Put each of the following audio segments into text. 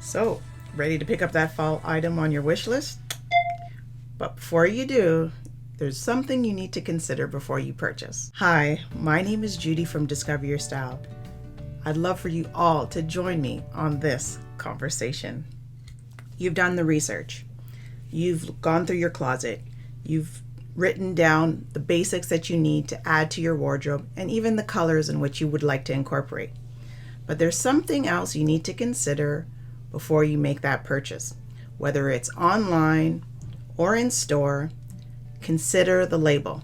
So, ready to pick up that fall item on your wish list? But before you do, there's something you need to consider before you purchase. Hi, my name is Judy from Discover Your Style. I'd love for you all to join me on this conversation. You've done the research. You've gone through your closet. You've written down the basics that you need to add to your wardrobe and even the colors in which you would like to incorporate. But there's something else you need to consider before you make that purchase. Whether it's online or in store, consider the label.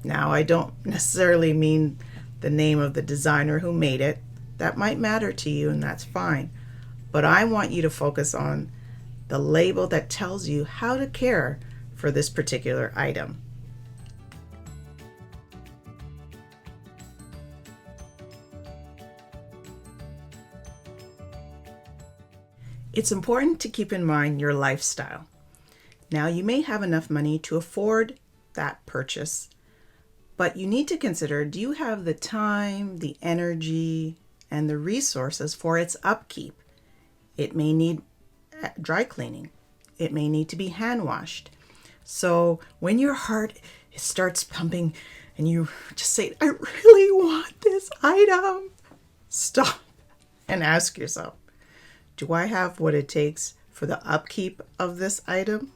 Now, I don't necessarily mean the name of the designer who made it. That might matter to you, and that's fine. But I want you to focus on the label that tells you how to care for this particular item. It's important to keep in mind your lifestyle. Now, you may have enough money to afford that purchase, but you need to consider, do you have the time, the energy, and the resources for its upkeep? It may need dry cleaning. It may need to be hand washed. So when your heart starts pumping and you just say, I really want this item, stop and ask yourself, do I have what it takes for the upkeep of this item?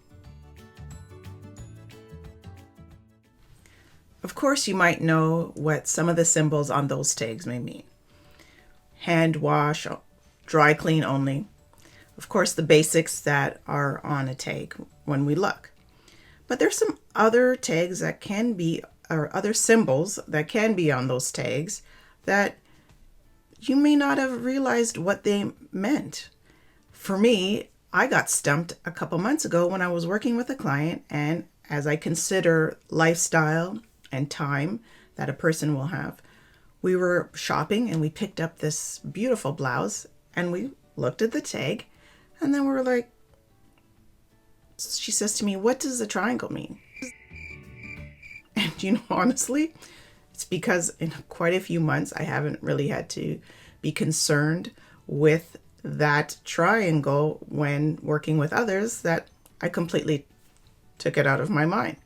Of course, you might know what some of the symbols on those tags may mean. Hand wash, dry clean only. Of course, the basics that are on a tag when we look. But there's some other tags that can be, or other symbols that can be on those tags that you may not have realized what they meant. For me, I got stumped a couple months ago when I was working with a client, and as I consider lifestyle and time that a person will have, we were shopping and we picked up this beautiful blouse and we looked at the tag, and then we were like, she says to me, what does the triangle mean? And honestly, it's because in quite a few months, I haven't really had to be concerned with that triangle when working with others, that I completely took it out of my mind.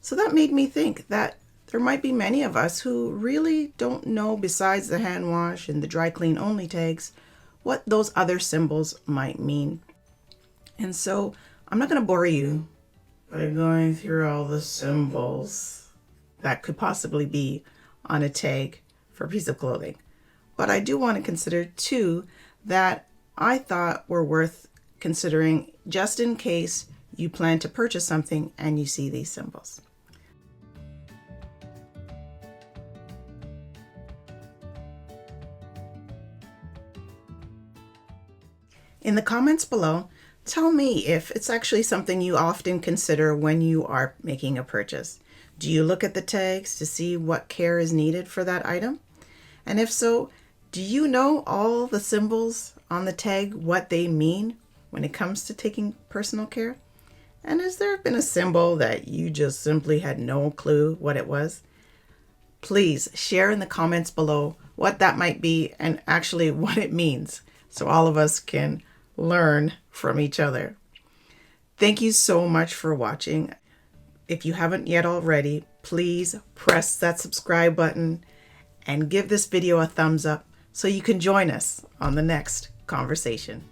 So that made me think that there might be many of us who really don't know, besides the hand wash and the dry clean only tags, what those other symbols might mean. And so I'm not going to bore you by going through all the symbols that could possibly be on a tag for a piece of clothing. But I do want to consider two that I thought were worth considering just in case you plan to purchase something and you see these symbols. In the comments below, tell me if it's actually something you often consider when you are making a purchase. Do you look at the tags to see what care is needed for that item? And if so, do you know all the symbols on the tag, what they mean when it comes to taking personal care? And has there been a symbol that you just simply had no clue what it was? Please share in the comments below what that might be and actually what it means, so all of us can learn from each other. Thank you so much for watching. If you haven't yet already, please press that subscribe button and give this video a thumbs up so you can join us on the next conversation.